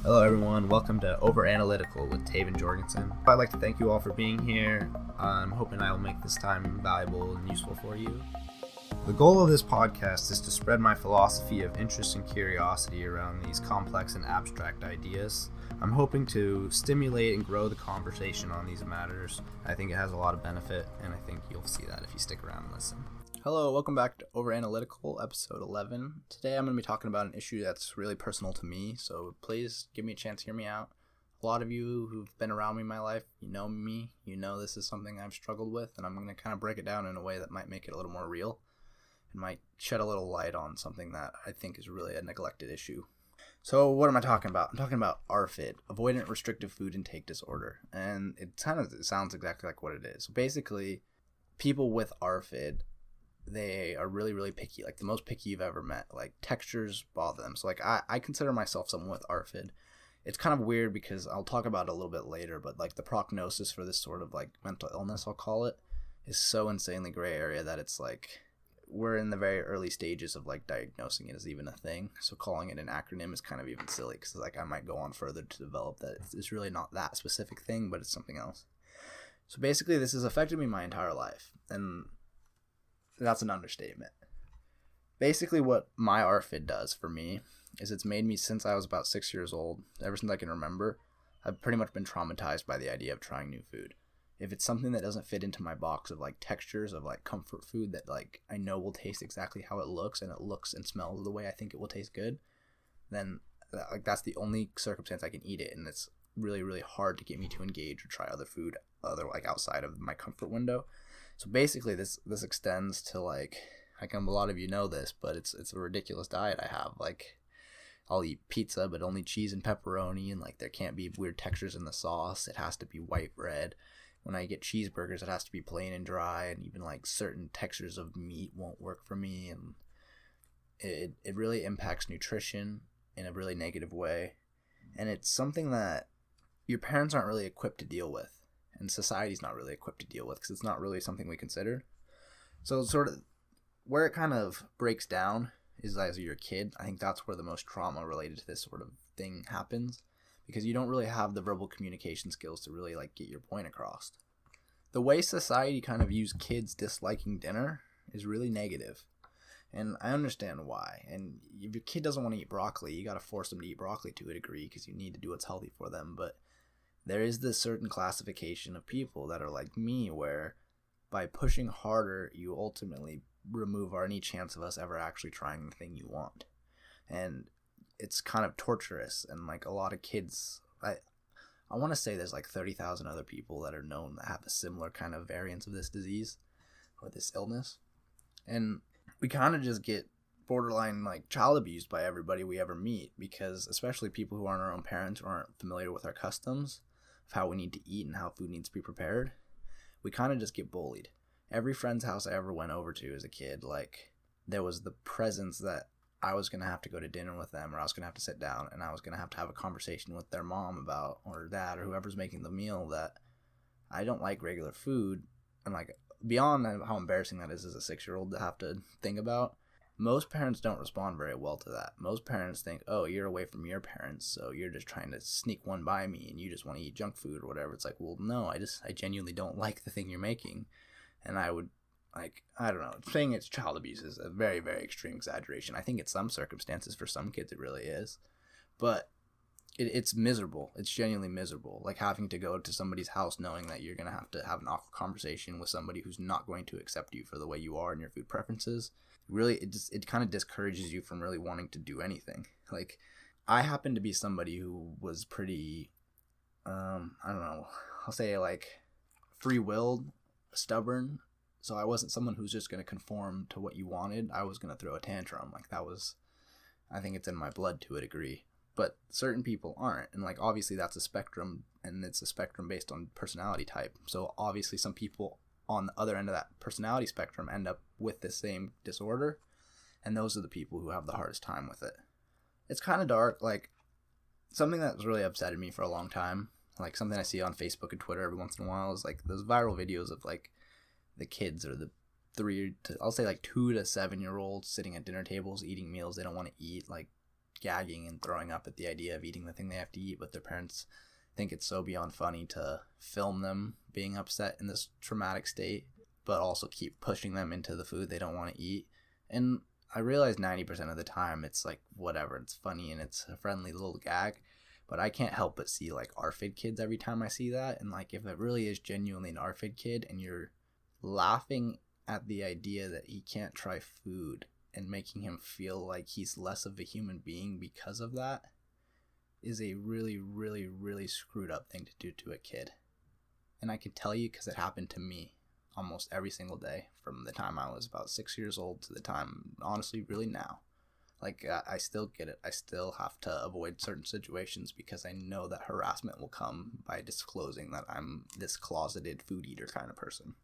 Hello everyone, welcome to Analytical with Taven Jorgensen. I'd like to thank you all for being here. I'm hoping I will make this time valuable and useful for you. The goal of this podcast is to spread my philosophy of interest and curiosity around these complex and abstract ideas. I'm hoping to stimulate and grow the conversation on these matters. I think it has a lot of benefit, and I think you'll see that if you stick around and listen. Hello, welcome back to Analytical, episode 11. Today I'm going to be talking about an issue that's really personal to me, so please give me a chance to hear me out. A lot of you who've been around me in my life, you know me, you know this is something I've struggled with, and I'm going to kind of break it down in a way that might make it a little more real and might shed a little light on something that I think is really a neglected issue. So what am I talking about? I'm talking about ARFID, Avoidant Restrictive Food Intake Disorder, and it sounds exactly like what it is. So basically, people with ARFID, they are really, really picky, like the most picky you've ever met. Like textures bother them. So like I consider myself someone with ARFID. It's kind of weird because I'll talk about it a little bit later, but like the prognosis for this sort of like mental illness, I'll call it, is so insanely gray area that it's like we're in the very early stages of like diagnosing it as even a thing. So calling it an acronym is kind of even silly because like I might go on further to develop that it's really not that specific thing, but it's something else. So basically this has affected me my entire life, and that's an understatement. Basically what my ARFID does for me is it's made me, since I was about 6 years old, ever since I can remember, I've pretty much been traumatized by the idea of trying new food. If it's something that doesn't fit into my box of like textures of like comfort food that like I know will taste exactly how it looks and it looks and smells the way I think it will taste good, then like that's the only circumstance I can eat it, and it's really, really hard to get me to engage or try other food like outside of my comfort window. So basically this extends to like a lot of you know this, but it's a ridiculous diet I have. Like I'll eat pizza but only cheese and pepperoni, and like there can't be weird textures in the sauce. It has to be white bread. When I get cheeseburgers, it has to be plain and dry, and even like certain textures of meat won't work for me, and it really impacts nutrition in a really negative way. And it's something that your parents aren't really equipped to deal with, and society's not really equipped to deal with because it's not really something we consider. So sort of where it kind of breaks down is as you're a kid. I think that's where the most trauma related to this sort of thing happens, because you don't really have the verbal communication skills to really like get your point across. The way society kind of views kids disliking dinner is really negative, and I understand why. And if your kid doesn't want to eat broccoli, you got to force them to eat broccoli to a degree because you need to do what's healthy for them. But there is this certain classification of people that are like me, where by pushing harder, you ultimately remove any chance of us ever actually trying the thing you want. And it's kind of torturous. And like a lot of kids, I want to say there's like 30,000 other people that are known that have a similar kind of variants of this disease or this illness. And we kind of just get borderline like child abused by everybody we ever meet, because especially people who aren't our own parents or aren't familiar with our customs of how we need to eat and how food needs to be prepared, we kind of just get bullied. Every friend's house I ever went over to as a kid, like there was the presence that I was going to have to go to dinner with them, or I was going to have to sit down and I was going to have a conversation with their mom about, or dad, or whoever's making the meal, that I don't like regular food. And like beyond how embarrassing that is as a 6-year-old to have to think about, most parents don't respond very well to that. Most parents think, oh, you're away from your parents, so you're just trying to sneak one by me and you just want to eat junk food or whatever. It's like, well, no, I genuinely don't like the thing you're making. And I would, like, I don't know, saying it's child abuse is a very, very extreme exaggeration. I think in some circumstances for some kids it really is. But it's miserable. It's genuinely miserable. Like having to go to somebody's house knowing that you're going to have an awkward conversation with somebody who's not going to accept you for the way you are and your food preferences. Really, it kind of discourages you from really wanting to do anything. Like, I happen to be somebody who was pretty, I don't know, I'll say like free-willed, stubborn. So I wasn't someone who's just going to conform to what you wanted. I was going to throw a tantrum. Like that was, I think it's in my blood to a degree. But certain people aren't. And like obviously that's a spectrum, and it's a spectrum based on personality type. So obviously some people on the other end of that personality spectrum end up with the same disorder, and those are the people who have the hardest time with it. It's kind of dark. Like something that's really upsetted me for a long time, like something I see on Facebook and Twitter every once in a while, is like those viral videos of like the kids, or the 2 to 7 year olds sitting at dinner tables eating meals they don't want to eat, like gagging and throwing up at the idea of eating the thing they have to eat, but their parents think it's so beyond funny to film them being upset in this traumatic state, but also keep pushing them into the food they don't want to eat. And I realize 90% of the time it's like, whatever, it's funny and it's a friendly little gag, but I can't help but see like ARFID kids every time I see that. And like, if it really is genuinely an ARFID kid and you're laughing at the idea that he can't try food and making him feel like he's less of a human being because of that, is a really, really, really screwed up thing to do to a kid. And I can tell you because it happened to me almost every single day from the time I was about 6 years old to the time, honestly, really now. Like, I still get it. I still have to avoid certain situations because I know that harassment will come by disclosing that I'm this closeted food eater kind of person.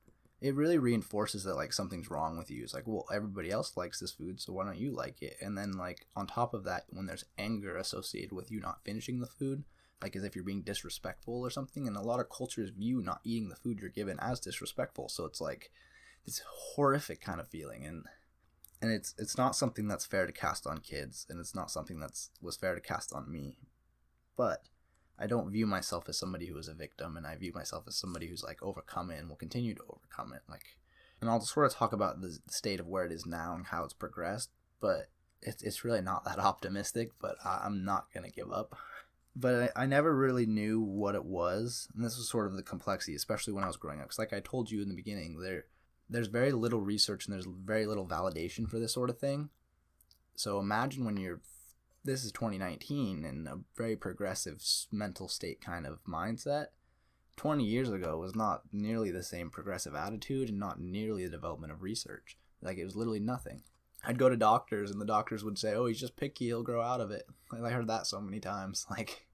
It really reinforces that, like, something's wrong with you. It's like, well, everybody else likes this food, so why don't you like it? And then, like, on top of that, when there's anger associated with you not finishing the food, like as if you're being disrespectful or something, and a lot of cultures view not eating the food you're given as disrespectful. So it's like this horrific kind of feeling, and it's not something that's fair to cast on kids, and it's not something was fair to cast on me. But I don't view myself as somebody who is a victim, and I view myself as somebody who's like overcome it and will continue to overcome it. Like, and I'll sort of talk about the state of where it is now and how it's progressed, but it's really not that optimistic. But I'm not gonna give up. But I never really knew what it was, and this was sort of the complexity, especially when I was growing up. Because like I told you in the beginning, there's very little research and there's very little validation for this sort of thing. So imagine when this is 2019 and a very progressive mental state kind of mindset. 20 years ago was not nearly the same progressive attitude and not nearly the development of research. Like, it was literally nothing. I'd go to doctors and the doctors would say, oh, he's just picky, he'll grow out of it. Like, I heard that so many times. Like,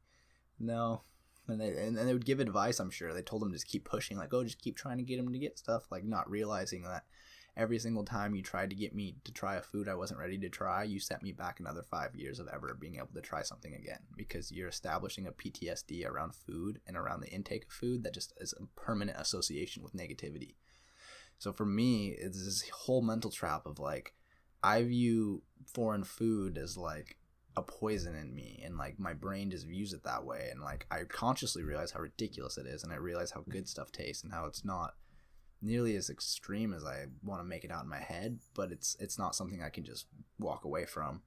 no. And they would give advice, I'm sure. They told him to just keep pushing, like, oh, just keep trying to get him to get stuff. Like, not realizing that every single time you tried to get me to try a food I wasn't ready to try, you set me back another 5 years of ever being able to try something again. Because you're establishing a PTSD around food and around the intake of food that just is a permanent association with negativity. So for me, it's this whole mental trap of, like, I view foreign food as like a poison in me, and like my brain just views it that way, and like I consciously realize how ridiculous it is, and I realize how good stuff tastes and how it's not nearly as extreme as I want to make it out in my head, but it's not something I can just walk away from.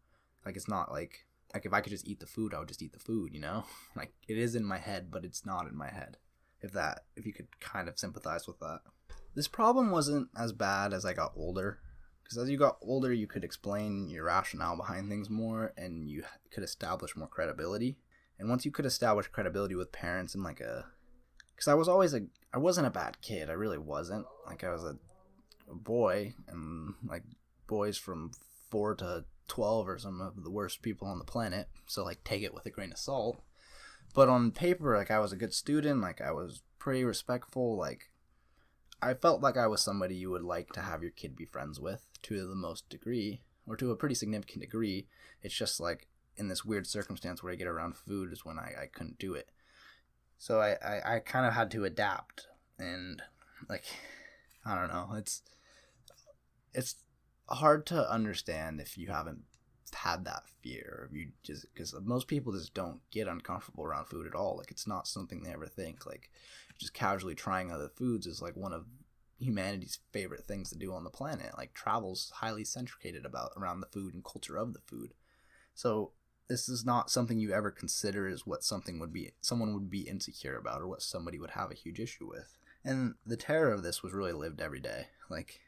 Like, it's not like if I could just eat the food, I would just eat the food, you know? Like, it is in my head, but it's not in my head. If you could kind of sympathize with that. This problem wasn't as bad as I got older. Because as you got older, you could explain your rationale behind things more, and you could establish more credibility. And once you could establish credibility with parents and because I wasn't a bad kid. I really wasn't. Like, I was a boy, and like boys from 4 to 12 are some of the worst people on the planet. So like, take it with a grain of salt. But on paper, like, I was a good student. Like, I was pretty respectful. Like, I felt like I was somebody you would like to have your kid be friends with to the most degree, or to a pretty significant degree. It's just like in this weird circumstance where I get around food is when I couldn't do it. So I kind of had to adapt, and like, I don't know, it's hard to understand if you haven't had that fear, or you just, because most people just don't get uncomfortable around food at all. Like, it's not something they ever think. Like, just casually trying other foods is like one of humanity's favorite things to do on the planet. Like, travel's highly centricated around the food and culture of the food. So this is not something you ever consider as what someone would be insecure about, or what somebody would have a huge issue with. And the terror of this was really lived every day. Like,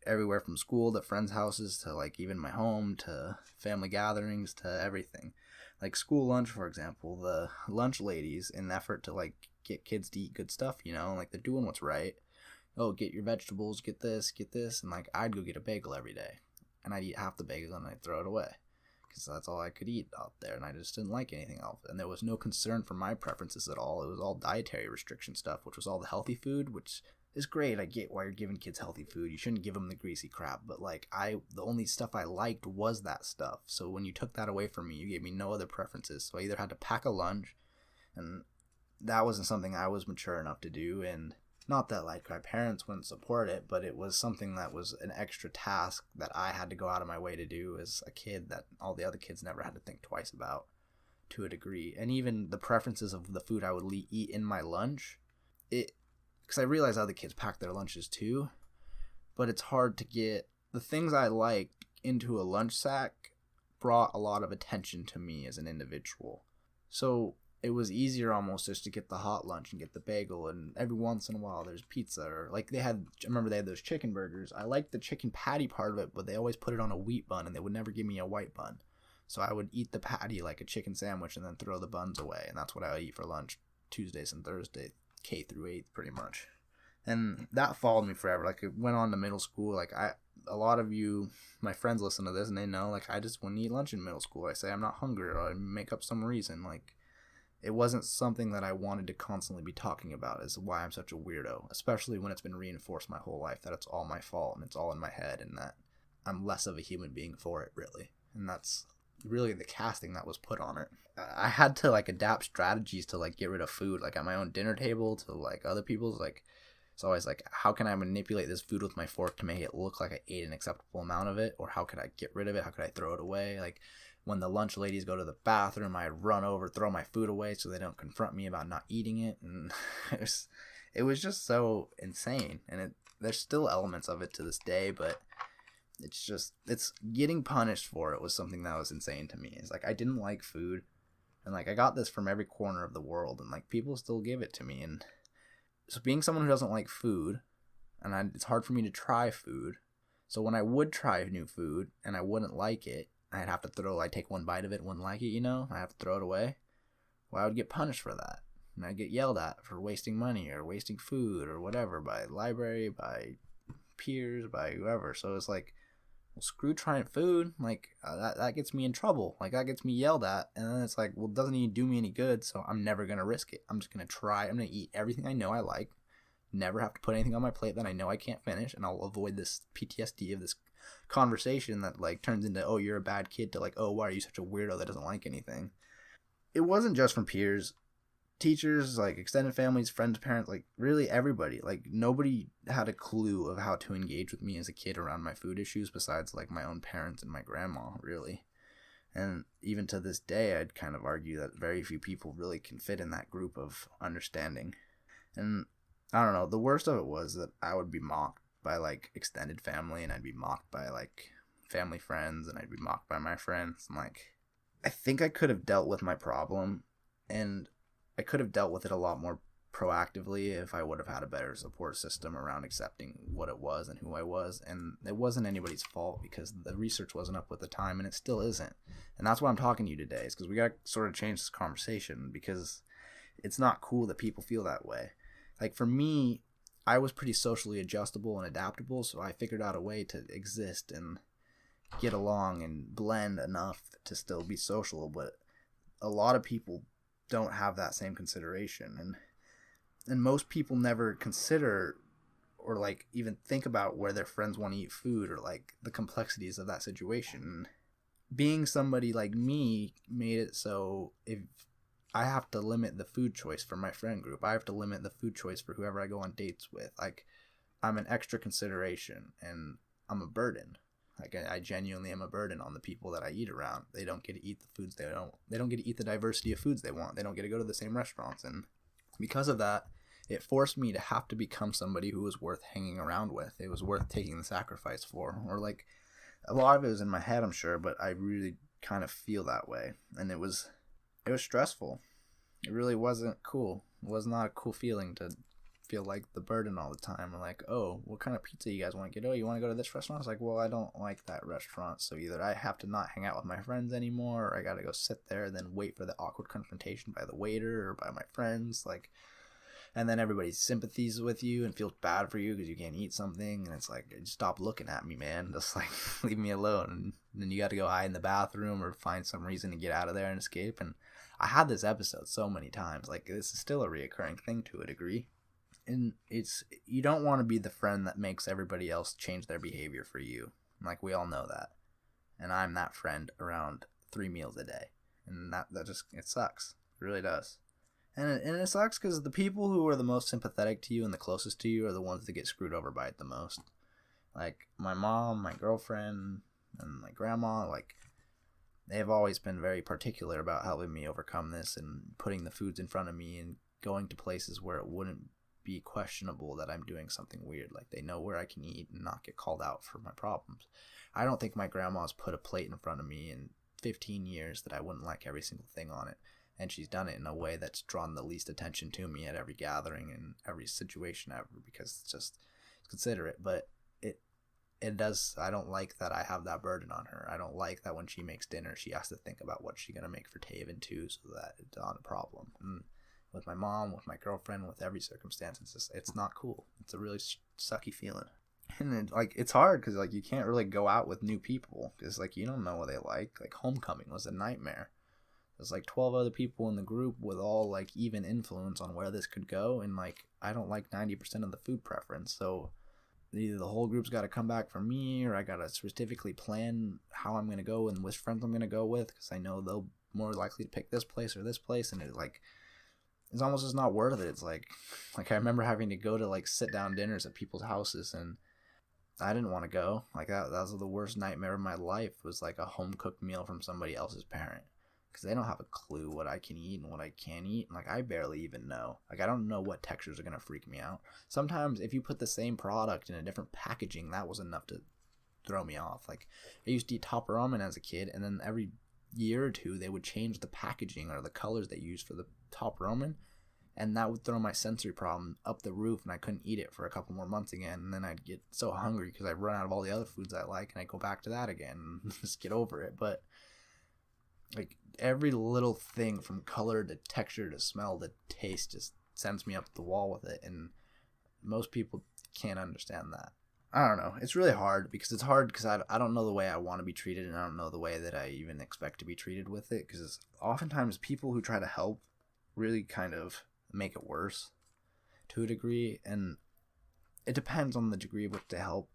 everywhere from school to friends' houses to like even my home to family gatherings to everything. Like, school lunch, for example, the lunch ladies, in an effort to like get kids to eat good stuff, you know, like, they're doing what's right. Oh, get your vegetables, get this, and like, I'd go get a bagel every day, and I'd eat half the bagel and I'd throw it away because that's all I could eat out there, and I just didn't like anything else. And there was no concern for my preferences at all. It was all dietary restriction stuff, which was all the healthy food, which is great. I get why you're giving kids healthy food. You shouldn't give them the greasy crap, but like, the only stuff I liked was that stuff. So when you took that away from me, you gave me no other preferences. So I either had to pack a lunch, and that wasn't something I was mature enough to do, and Not that like my parents wouldn't support it, but it was something that was an extra task that I had to go out of my way to do as a kid that all the other kids never had to think twice about, to a degree. And even the preferences of the food I would eat in my lunch, because I realize other kids pack their lunches too, but it's hard to get the things I liked into a lunch sack brought a lot of attention to me as an individual. So it was easier almost just to get the hot lunch and get the bagel, and every once in a while there's pizza, or like I remember they had those chicken burgers. I liked the chicken patty part of it, but they always put it on a wheat bun and they would never give me a white bun. So I would eat the patty like a chicken sandwich and then throw the buns away, and that's what I would eat for lunch Tuesdays and Thursdays, K through 8th pretty much. And that followed me forever. Like it went on to middle school. Like a lot of you, my friends, listen to this and they know like I just wouldn't eat lunch in middle school. I say I'm not hungry, or I make up some reason. Like it wasn't something that I wanted to constantly be talking about as why I'm such a weirdo, especially when it's been reinforced my whole life that it's all my fault and it's all in my head and that I'm less of a human being for it, really. And that's really the casting that was put on it. I had to like adapt strategies to like get rid of food, like at my own dinner table, to like other people's. Like it's always like, how can I manipulate this food with my fork to make it look like I ate an acceptable amount of it, or how could I get rid of it? How could I throw it away? Like when the lunch ladies go to the bathroom, I run over, throw my food away so they don't confront me about not eating it. And it was just so insane. And there's still elements of it to this day, but it's getting punished for it was something that was insane to me. It's like I didn't like food, and like I got this from every corner of the world, and like people still give it to me. And so being someone who doesn't like food, and it's hard for me to try food. So when I would try new food and I wouldn't like it, I'd take one bite of it, wouldn't like it, I have to throw it away. Well, I would get punished for that. And I'd get yelled at for wasting money or wasting food or whatever by the library, by peers, by whoever. So it's like, well, screw trying food. Like, that gets me in trouble. Like, that gets me yelled at. And then it's like, well, it doesn't even do me any good, so I'm never going to risk it. I'm just going to try. I'm going to eat everything I know I like. Never have to put anything on my plate that I know I can't finish, and I'll avoid this PTSD of this conversation that like turns into, oh, you're a bad kid, to like, oh, why are you such a weirdo that doesn't like anything? It wasn't just from peers, teachers, like extended families, friends, parents, like really everybody. Like nobody had a clue of how to engage with me as a kid around my food issues besides like my own parents and my grandma, really. And even to this day, I'd kind of argue that very few people really can fit in that group of understanding. And I don't know, the worst of it was that I would be mocked by like extended family, and I'd be mocked by like family friends, and I'd be mocked by my friends. And like, I think I could have dealt with my problem, and I could have dealt with it a lot more proactively if I would have had a better support system around accepting what it was and who I was. And it wasn't anybody's fault because the research wasn't up with the time, and it still isn't. And that's why I'm talking to you today, is because we got to sort of change this conversation, because it's not cool that people feel that way. Like for me, I was pretty socially adjustable and adaptable, so I figured out a way to exist and get along and blend enough to still be social. But a lot of people don't have that same consideration, and most people never consider or like even think about where their friends want to eat food, or like the complexities of that situation. Being somebody like me made it so if I have to limit the food choice for my friend group, I have to limit the food choice for whoever I go on dates with. Like, I'm an extra consideration, and I'm a burden. Like, I genuinely am a burden on the people that I eat around. They don't get to eat the foods they don't get to eat the diversity of foods they want. They don't get to go to the same restaurants. And because of that, it forced me to have to become somebody who was worth hanging around with. It was worth taking the sacrifice for. Or like, a lot of it was in my head, I'm sure, but I really kind of feel that way. And it was stressful. It really wasn't cool. It was not a cool feeling to feel like the burden all the time. Or like, oh, what kind of pizza you guys want to get? Oh, you want to go to this restaurant? It's like, well, I don't like that restaurant, so either I have to not hang out with my friends anymore, or I gotta go sit there and then wait for the awkward confrontation by the waiter or by my friends. Like, and then everybody's sympathies with you and feels bad for you because you can't eat something, and it's like, just stop looking at me, man. Just like, leave me alone. And then you got to go hide in the bathroom or find some reason to get out of there and escape. And I had this episode so many times. Like, this is still a reoccurring thing to a degree. And you don't want to be the friend that makes everybody else change their behavior for you. Like, we all know that. And I'm that friend around 3 meals a day. And that just, it sucks. It really does. And it sucks because the people who are the most sympathetic to you and the closest to you are the ones that get screwed over by it the most. Like, my mom, my girlfriend, and my grandma, like, they've always been very particular about helping me overcome this and putting the foods in front of me and going to places where it wouldn't be questionable that I'm doing something weird. Like, they know where I can eat and not get called out for my problems. I don't think my grandma's put a plate in front of me in 15 years that I wouldn't like every single thing on it. And she's done it in a way that's drawn the least attention to me at every gathering and every situation ever, because it's considerate. But it does, I don't like that I have that burden on her. I don't like that when she makes dinner, she has to think about what she's going to make for Taven too, so that it's not a problem. And with my mom, with my girlfriend, with every circumstance, it's not cool. It's a really sucky feeling. And it's hard because you can't really go out with new people because you don't know what they like. Homecoming was a nightmare. There's 12 other people in the group with all even influence on where this could go, and I don't like 90% of the food preference, so either the whole group's got to come back for me, or I got to specifically plan how I'm going to go and which friends I'm going to go with, because I know they'll more likely to pick this place or this place, and it's almost just not worth it. It's I remember having to go to sit down dinners at people's houses, and I didn't want to go. That was the worst nightmare of my life, was a home cooked meal from somebody else's parent, because they don't have a clue what I can eat and what I can't eat. I barely even know. I don't know what textures are going to freak me out. Sometimes if you put the same product in a different packaging, that was enough to throw me off. I used to eat top ramen as a kid, and then every year or two they would change the packaging or the colors they used for the top ramen, and that would throw my sensory problem up the roof, and I couldn't eat it for a couple more months again. And then I'd get so hungry because I'd run out of all the other foods I like, and I'd go back to that again and just get over it. But every little thing, from color to texture to smell to taste, just sends me up the wall with it, and most people can't understand that. I don't know. It's really hard because I don't know the way I want to be treated, and I don't know the way that I even expect to be treated with it, because oftentimes people who try to help really kind of make it worse to a degree, and it depends on the degree of which they help.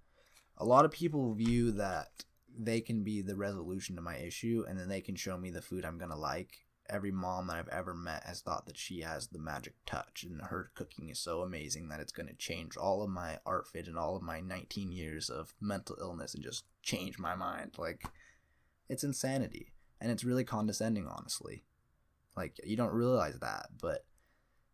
A lot of people view that they can be the resolution to my issue, and then they can show me the food I'm gonna like. Every mom that I've ever met has thought that she has the magic touch, and her cooking is so amazing that it's gonna change all of my ARFID and all of my 19 years of mental illness and just change my mind. It's insanity, and it's really condescending, honestly. You don't realize that, but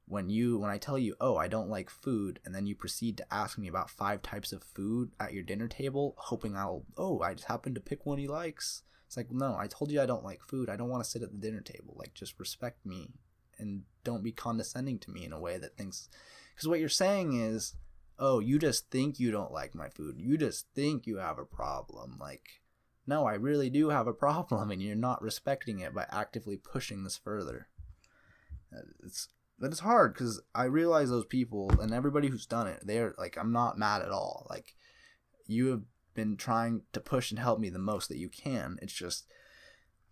when I tell you, oh, I don't like food, and then you proceed to ask me about 5 types of food at your dinner table, hoping I just happened to pick one he likes. It's no, I told you I don't like food. I don't want to sit at the dinner table. Just respect me and don't be condescending to me in a way that thinks, because what you're saying is, oh, you just think you don't like my food. You just think you have a problem. No, I really do have a problem, and you're not respecting it by actively pushing this further. But it's hard because I realize those people and everybody who's done it, they're I'm not mad at all. You have been trying to push and help me the most that you can. It's just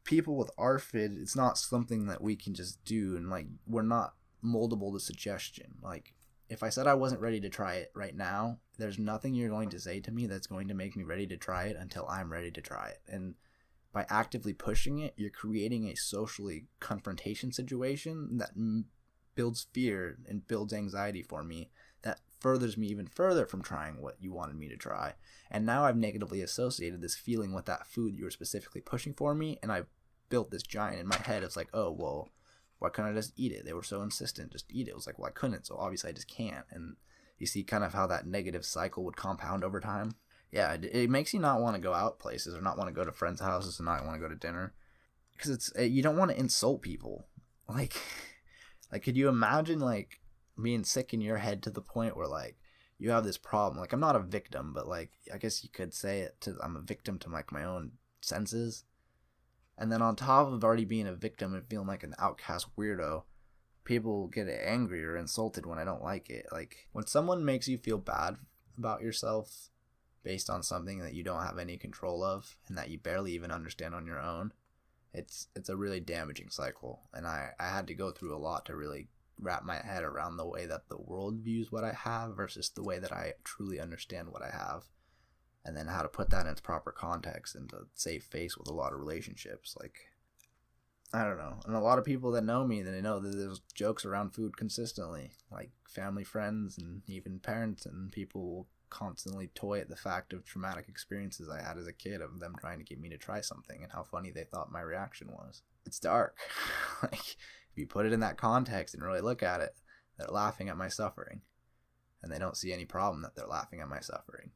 people with ARFID, it's not something that we can just do, and we're not moldable to suggestion. If I said I wasn't ready to try it right now, there's nothing you're going to say to me that's going to make me ready to try it until I'm ready to try it. And by actively pushing it, you're creating a socially confrontation situation that builds fear and builds anxiety for me, that furthers me even further from trying what you wanted me to try. And now I've negatively associated this feeling with that food you were specifically pushing for me, and I've built this giant in my head. It's oh, well, why couldn't I just eat it? They were so insistent, just eat it. It was well, I couldn't, so obviously I just can't. And you see kind of how that negative cycle would compound over time. Yeah, it makes you not want to go out places, or not want to go to friends' houses, and not want to go to dinner, because you don't want to insult people. Could you imagine being sick in your head to the point where you have this problem? I'm not a victim, but I guess you could say I'm a victim to my own senses. And then on top of already being a victim and feeling like an outcast weirdo, people get angry or insulted when I don't like it. When someone makes you feel bad about yourself based on something that you don't have any control of and that you barely even understand on your own, it's a really damaging cycle. And I had to go through a lot to really wrap my head around the way that the world views what I have versus the way that I truly understand what I have, and then how to put that in its proper context and to save face with a lot of relationships. I don't know. And a lot of people that know me, they know that there's jokes around food consistently. Like family, friends, and even parents and people will constantly toy at the fact of traumatic experiences I had as a kid of them trying to get me to try something and how funny they thought my reaction was. It's dark. Like, if you put it in that context and really look at it, they're laughing at my suffering. And they don't see any problem that they're laughing at my suffering.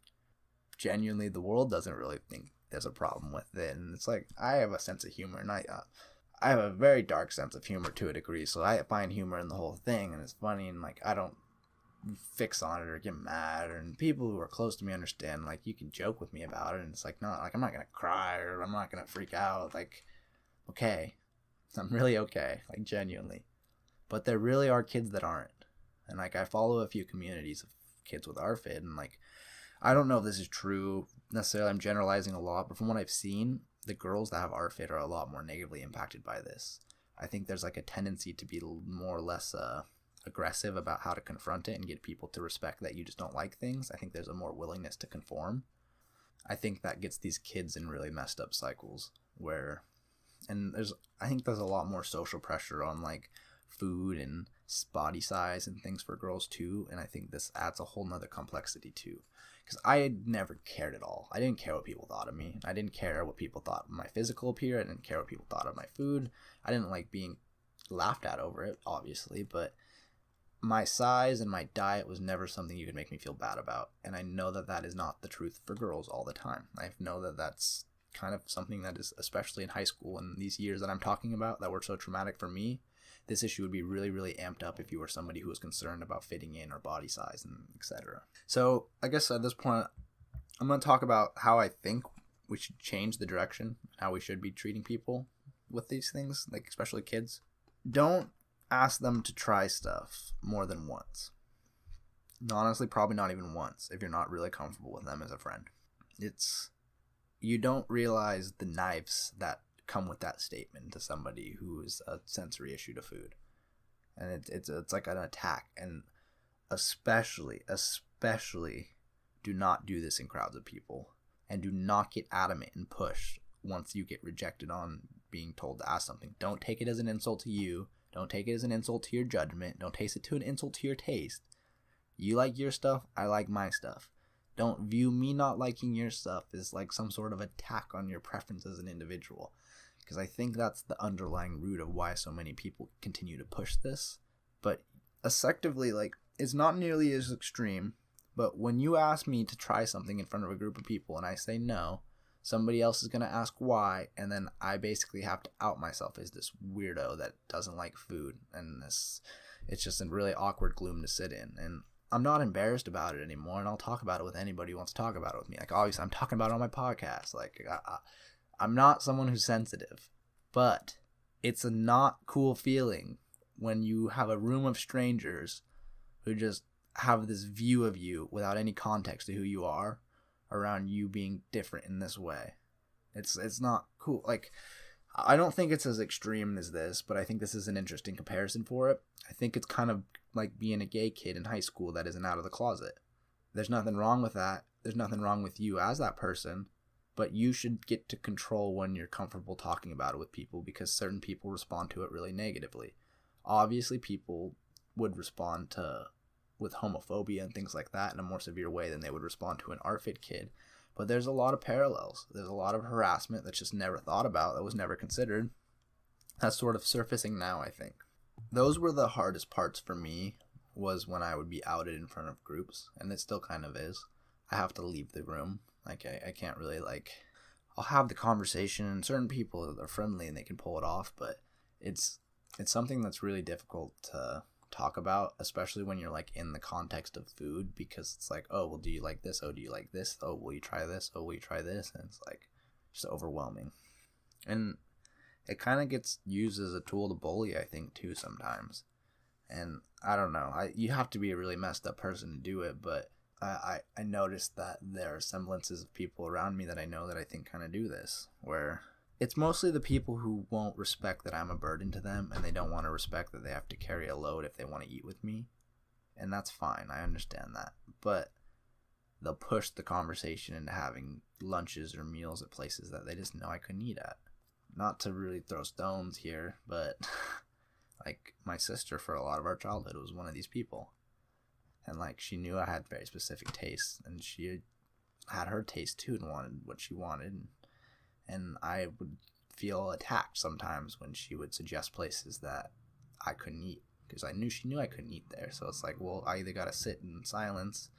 Genuinely, the world doesn't really think there's a problem with it. And it's like, I have a sense of humor, and I have a very dark sense of humor to a degree, so I find humor in the whole thing, and it's funny, and like, I don't fix on it or get mad, and people who are close to me understand, like, you can joke with me about it, and it's like, no, like, I'm not gonna cry, or I'm not gonna freak out, like, okay, I'm really okay, like, genuinely, but there really are kids that aren't, and like, I follow a few communities of kids with ARFID, and like, I don't know if this is true necessarily, I'm generalizing a lot, but from what I've seen, the girls that have ARFID are a lot more negatively impacted by this. I think there's like a tendency to be more or less aggressive about how to confront it and get people to respect that you just don't like things. I think there's a more willingness to conform. I think that gets these kids in really messed up cycles where, and I think there's a lot more social pressure on like food and body size and things for girls too. And I think this adds a whole nother complexity too. Because I had never cared at all. I didn't care what people thought of me. I didn't care what people thought of my physical appearance. I didn't care what people thought of my food. I didn't like being laughed at over it, obviously. But my size and my diet was never something you could make me feel bad about. And I know that that is not the truth for girls all the time. I know that that's kind of something that is, especially in high school and these years that I'm talking about that were so traumatic for me, this issue would be really, really amped up if you were somebody who was concerned about fitting in or body size and etc. So I guess at this point, I'm going to talk about how I think we should change the direction, how we should be treating people with these things, like especially kids. Don't ask them to try stuff more than once. Honestly, probably not even once if you're not really comfortable with them as a friend. You don't realize the knives that come with that statement to somebody who is a sensory issue to food, and it's like an attack. And especially do not do this in crowds of people, and do not get adamant and push once you get rejected on being told to ask something. Don't take it as an insult to you. Don't take it as an insult to your judgment. Don't take it to an insult to your taste. You like your stuff, I like my stuff. Don't view me not liking your stuff as like some sort of attack on your preference as an individual. Because I think that's the underlying root of why so many people continue to push this. But effectively, like, it's not nearly as extreme. But when you ask me to try something in front of a group of people and I say no, somebody else is going to ask why. And then I basically have to out myself as this weirdo that doesn't like food. And it's just a really awkward gloom to sit in. And I'm not embarrassed about it anymore. And I'll talk about it with anybody who wants to talk about it with me. Like, obviously, I'm talking about it on my podcast. Like, I'm not someone who's sensitive, but it's a not cool feeling when you have a room of strangers who just have this view of you without any context to who you are around you being different in this way. It's not cool. Like, I don't think it's as extreme as this, but I think this is an interesting comparison for it. I think it's kind of like being a gay kid in high school that isn't out of the closet. There's nothing wrong with that. There's nothing wrong with you as that person, but you should get to control when you're comfortable talking about it with people, because certain people respond to it really negatively. Obviously, people would respond with homophobia and things like that in a more severe way than they would respond to an ARFID kid. But there's a lot of parallels. There's a lot of harassment that's just never thought about, that was never considered. That's sort of surfacing now, I think. Those were the hardest parts for me, was when I would be outed in front of groups, and it still kind of is. I have to leave the room. Like, I can't really, like, I'll have the conversation, and certain people are friendly and they can pull it off, but it's something that's really difficult to talk about, especially when you're like in the context of food, because it's like, oh, well, do you like this? Oh, do you like this? Oh, will you try this? Oh, will you try this? And it's like just overwhelming. And it kind of gets used as a tool to bully, I think, too, sometimes. And I don't know, you have to be a really messed up person to do it, but I noticed that there are semblances of people around me that I know that I think kind of do this, where it's mostly the people who won't respect that I'm a burden to them, and they don't want to respect that they have to carry a load if they want to eat with me. And that's fine, I understand that. But they'll push the conversation into having lunches or meals at places that they just know I couldn't eat at. not to really throw stones here, but like my sister for a lot of our childhood was one of these people. And like she knew I had very specific tastes, and she had her taste too and wanted what she wanted. And I would feel attacked sometimes when she would suggest places that I couldn't eat, because she knew I couldn't eat there. So it's like, well, I either gotta sit in silence.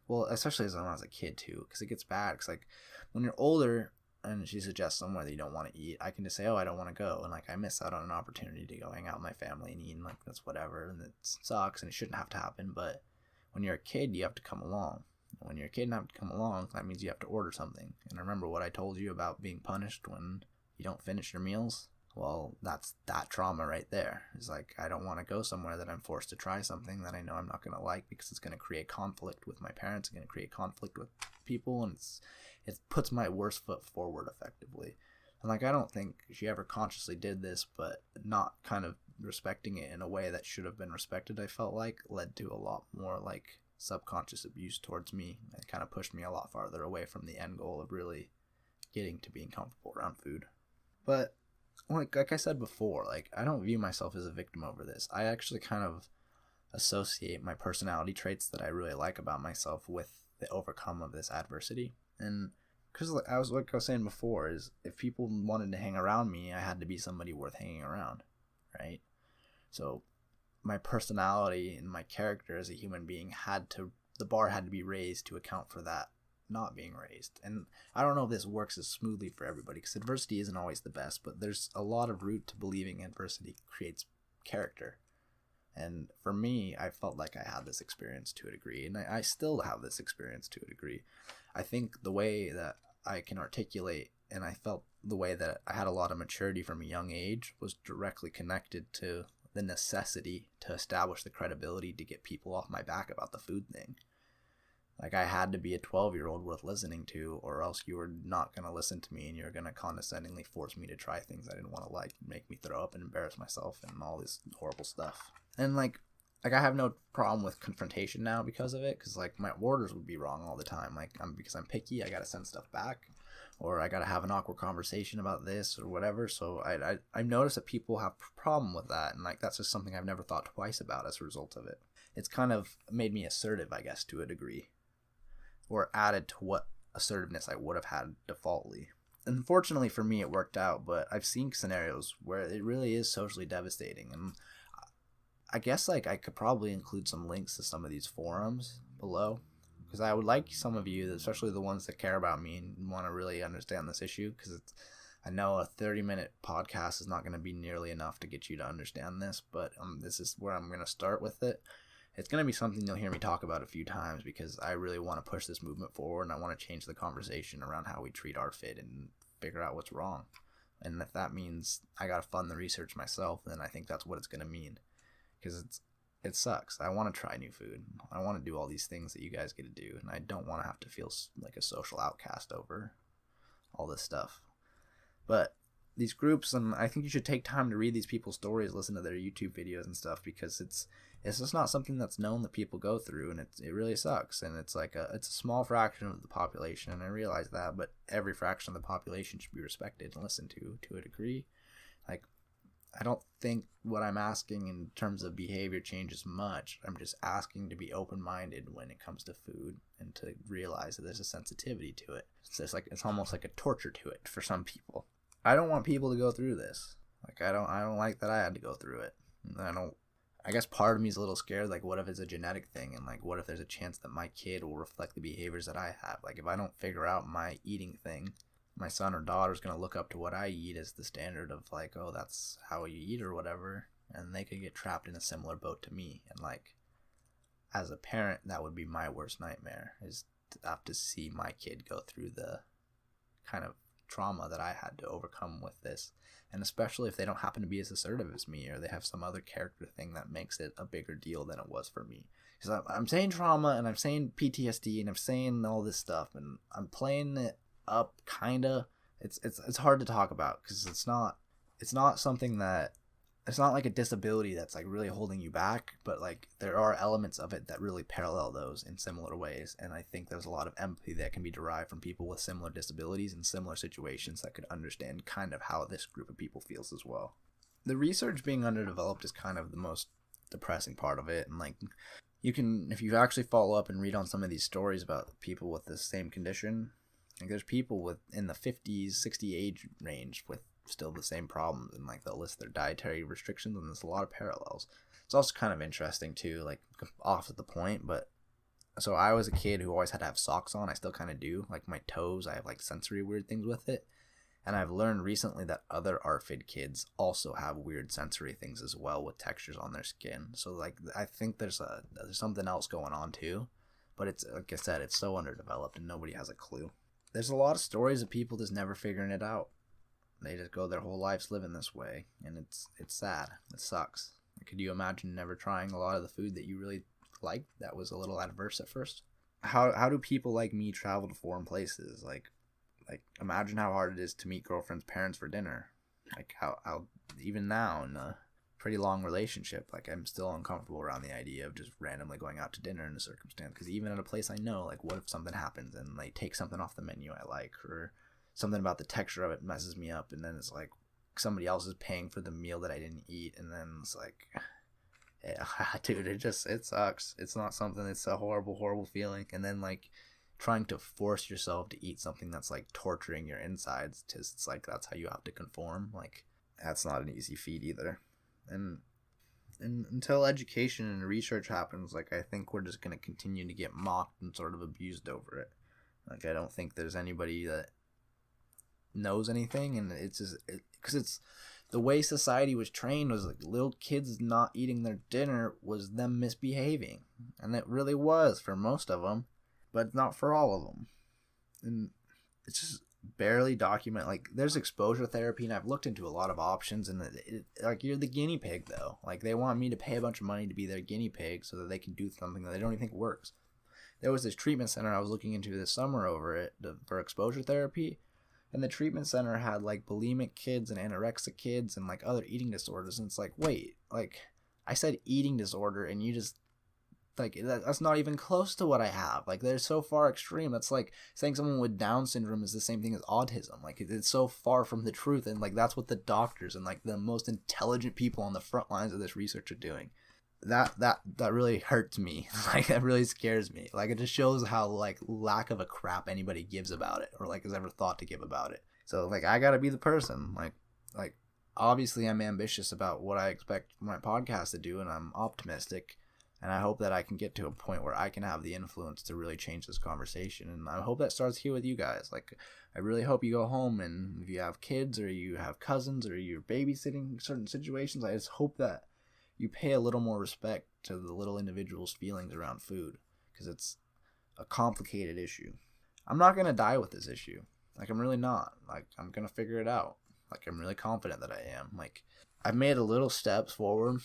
Well, especially as when I was a kid too, because it gets bad. Because like when you're older and she suggests somewhere that you don't want to eat, I can just say, oh, I don't want to go, and like I miss out on an opportunity to go hang out with my family and eat, and like that's whatever, and it sucks and it shouldn't have to happen. But when you're a kid, you have to come along. When you're a kid and have to come along, that means you have to order something. And remember what I told you about being punished when you don't finish your meals? Well, that's that trauma right there. It's like, I don't want to go somewhere that I'm forced to try something that I know I'm not going to like, because it's going to create conflict with my parents. It's going to create conflict with people, and it puts my worst foot forward effectively. And like, I don't think she ever consciously did this, but not kind of respecting it in a way that should have been respected, I felt like, led to a lot more like subconscious abuse towards me. It kind of pushed me a lot farther away from the end goal of really getting to being comfortable around food. But like I said before, like I don't view myself as a victim over this. I actually kind of associate my personality traits that I really like about myself with the overcome of this adversity. And because like I was saying before, is if people wanted to hang around me, I had to be somebody worth hanging around, right? So my personality and my character as a human being the bar had to be raised to account for that not being raised. And I don't know if this works as smoothly for everybody, because adversity isn't always the best, but there's a lot of root to believing adversity creates character. And for me, I felt like I had this experience to a degree, and I still have this experience to a degree. I think the way that I can articulate, and I felt the way that I had a lot of maturity from a young age, was directly connected to the necessity to establish the credibility to get people off my back about the food thing. Like, I had to be a 12-year-old worth listening to, or else you were not going to listen to me, and you're going to condescendingly force me to try things I didn't want to like, make me throw up and embarrass myself and all this horrible stuff. And like I have no problem with confrontation now because of it, because like my orders would be wrong all the time. Like because I'm picky, I got to send stuff back, or I got to have an awkward conversation about this or whatever. So I've noticed that people have a problem with that, and like that's just something I've never thought twice about as a result of it. It's kind of made me assertive, I guess, to a degree, or added to what assertiveness I would have had defaultly. Unfortunately for me, it worked out, but I've seen scenarios where it really is socially devastating. And I guess like I could probably include some links to some of these forums below, because I would like some of you, especially the ones that care about me and want to really understand this issue, because I know a 30-minute podcast is not going to be nearly enough to get you to understand this, but this is where I'm going to start with it. It's going to be something you'll hear me talk about a few times, because I really want to push this movement forward, and I want to change the conversation around how we treat ARFID and figure out what's wrong. And if that means I got to fund the research myself, then I think that's what it's going to mean. Because it sucks. I want to try new food. I want to do all these things that you guys get to do, and I don't want to have to feel like a social outcast over all this stuff. But these groups, and I think you should take time to read these people's stories, listen to their YouTube videos and stuff, because it's just not something that's known that people go through, and it really sucks. And it's like it's a small fraction of the population, and I realize that, but every fraction of the population should be respected and listened to a degree. Like, I don't think what I'm asking in terms of behavior changes much. I'm just asking to be open-minded when it comes to food, and to realize that there's a sensitivity to it. It's almost like a torture to it for some people. I don't want people to go through this. Like, I don't like that I had to go through it. I guess part of me is a little scared, like, what if it's a genetic thing, and like, what if there's a chance that my kid will reflect the behaviors that I have? Like, if I don't figure out my eating thing, my son or daughter is going to look up to what I eat as the standard of like, oh, that's how you eat or whatever, and they could get trapped in a similar boat to me. And like, as a parent, that would be my worst nightmare, is to have to see my kid go through the kind of trauma that I had to overcome with this. And especially if they don't happen to be as assertive as me, or they have some other character thing that makes it a bigger deal than it was for me. Because I'm saying trauma, and I'm saying PTSD, and I'm saying all this stuff, and I'm playing it up, kinda. It's hard to talk about, because it's not something that it's not like a disability that's like really holding you back, but like there are elements of it that really parallel those in similar ways. And I think there's a lot of empathy that can be derived from people with similar disabilities and similar situations that could understand kind of how this group of people feels as well. The research being underdeveloped is kind of the most depressing part of it. And like, you can, if you actually follow up and read on some of these stories about people with the same condition, like there's people with in the 50s, 60 age range with still the same problems, and like they'll list their dietary restrictions, and there's a lot of parallels. It's also kind of interesting too, like off at the point, but so I was a kid who always had to have socks on. I still kind of do. Like my toes, I have like sensory weird things with it. And I've learned recently that other ARFID kids also have weird sensory things as well with textures on their skin. So like I think there's something else going on too, but it's like I said, it's so underdeveloped and nobody has a clue. There's a lot of stories of people just never figuring it out. They just go their whole lives living this way, and it's sad. It sucks. Could you imagine never trying a lot of the food that you really liked that was a little adverse at first? How do people like me travel to foreign places? Like imagine how hard it is to meet girlfriend's parents for dinner. Like how even now in a pretty long relationship, like I'm still uncomfortable around the idea of just randomly going out to dinner in a circumstance. Because even in a place I know, like what if something happens and they take something off the menu I like, or something about the texture of it messes me up, and then it's like somebody else is paying for the meal that I didn't eat, and then it's like, yeah, dude, it sucks. It's not something, it's a horrible feeling. And then like trying to force yourself to eat something that's like torturing your insides, because it's like that's how you have to conform. Like that's not an easy feat either. And until education and research happens, like I think we're just going to continue to get mocked and sort of abused over it. Like I don't think there's anybody that knows anything, and it's just because it's the way society was trained was like little kids not eating their dinner was them misbehaving, and it really was for most of them, but not for all of them. And it's just barely documented. Like there's exposure therapy, and I've looked into a lot of options, and like you're the guinea pig though. Like they want me to pay a bunch of money to be their guinea pig so that they can do something that they don't even think works. There was this treatment center I was looking into this summer over it for exposure therapy. And the treatment center had like bulimic kids and anorexic kids and like other eating disorders. And it's like, wait, like I said eating disorder, and you just like that's not even close to what I have. Like they're so far extreme. That's like saying someone with Down syndrome is the same thing as autism. Like it's so far from the truth. And like that's what the doctors and like the most intelligent people on the front lines of this research are doing. That really hurts me. Like that really scares me. Like it just shows how like lack of a crap anybody gives about it, or like has ever thought to give about it. So like I gotta be the person. Like obviously I'm ambitious about what I expect my podcast to do, and I'm optimistic, and I hope that I can get to a point where I can have the influence to really change this conversation. And I hope that starts here with you guys. Like I really hope you go home, and if you have kids or you have cousins or you're babysitting certain situations, I just hope that you pay a little more respect to the little individual's feelings around food, because it's a complicated issue. I'm not going to die with this issue. Like, I'm really not. Like, I'm going to figure it out. Like, I'm really confident that I am. Like, I've made a little steps forward.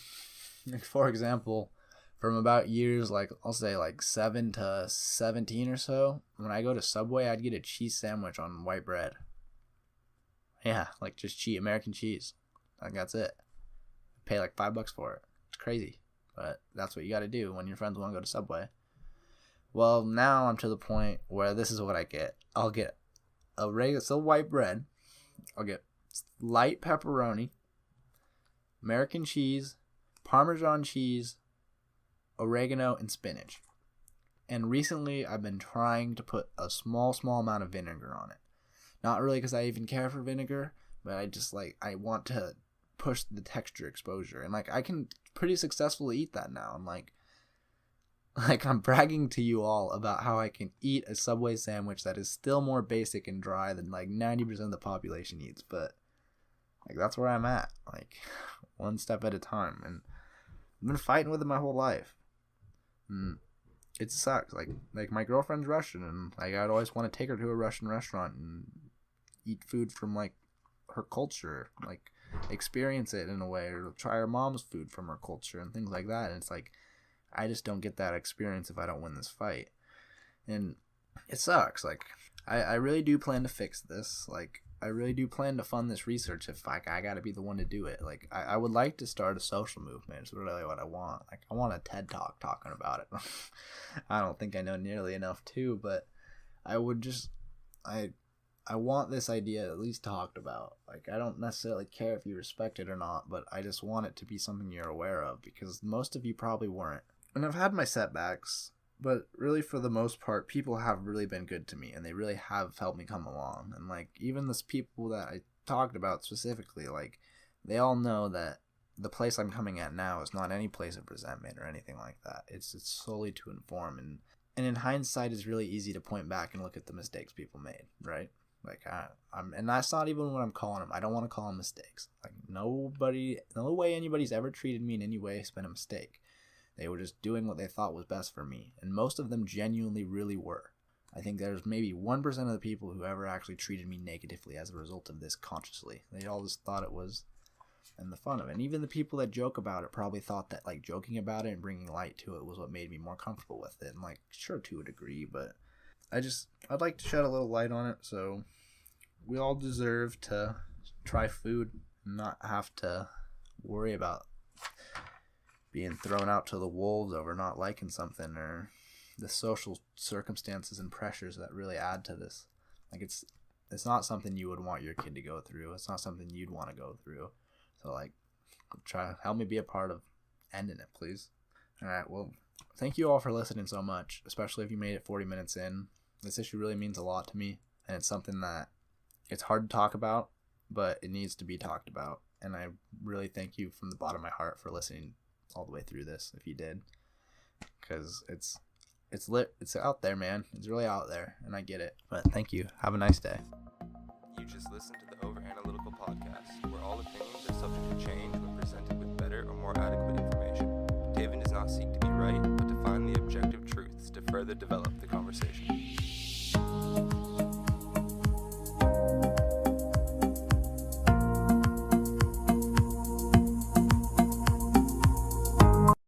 Like, for example, from about years, like, I'll say like 7 to 17 or so, when I go to Subway, I'd get a cheese sandwich on white bread. Yeah, like just American cheese. Like, that's it. Pay like $5 for it. It's crazy, but that's what you got to do when your friends want to go to Subway. Well, now I'm to the point where this is what I get. I'll get a regular, still white bread. I'll get light pepperoni, American cheese, Parmesan cheese, oregano, and spinach. And recently, I've been trying to put a small amount of vinegar on it. Not really because I even care for vinegar, but I want to push the texture exposure, and like I can pretty successfully eat that now. And like I'm bragging to you all about how I can eat a Subway sandwich that is still more basic and dry than like 90% of the population eats. But like that's where I'm at, like one step at a time, and I've been fighting with it my whole life. It sucks. Like my girlfriend's Russian, and like I'd always want to take her to a Russian restaurant and eat food from like her culture, like experience it in a way, or try her mom's food from her culture and things like that. And it's like I just don't get that experience if I don't win this fight, and it sucks. Like I really do plan to fix this. Like, I really do plan to fund this research if I gotta be the one to do it. Like, I would like to start a social movement. It's really what I want. Like, I want a TED Talk talking about it. I don't think I know nearly enough too, but I would just, I want this idea at least talked about. Like, I don't necessarily care if you respect it or not, but I just want it to be something you're aware of, because most of you probably weren't. And I've had my setbacks, but really for the most part, people have really been good to me, and they really have helped me come along. And like, even those people that I talked about specifically, like, they all know that the place I'm coming at now is not any place of resentment or anything like that. It's solely to inform, and in hindsight, it's really easy to point back and look at the mistakes people made, right? Like, and that's not even what I'm calling them. I don't want to call them mistakes. Like, no way anybody's ever treated me in any way has been a mistake. They were just doing what they thought was best for me, and most of them genuinely really were. I think there's maybe 1% of the people who ever actually treated me negatively as a result of this consciously. They all just thought it was, and the fun of it. And even the people that joke about it probably thought that, like, joking about it and bringing light to it was what made me more comfortable with it. And, like, sure, to a degree, but I'd like to shed a little light on it, so we all deserve to try food and not have to worry about being thrown out to the wolves over not liking something, or the social circumstances and pressures that really add to this. Like, it's not something you would want your kid to go through. It's not something you'd want to go through. So, like, help me be a part of ending it, please. All right, well, thank you all for listening so much, especially if you made it 40 minutes in. This issue really means a lot to me, and it's something that it's hard to talk about, but it needs to be talked about. And I really thank you from the bottom of my heart for listening all the way through this, if you did, because it's out there, man. It's really out there, and I get it. But thank you. Have a nice day. You just listened to the Analytical podcast, where all opinions are subject to change when presented with better or more adequate information. Taven does not seek to be right, but to find the objective truths to further develop the conversation.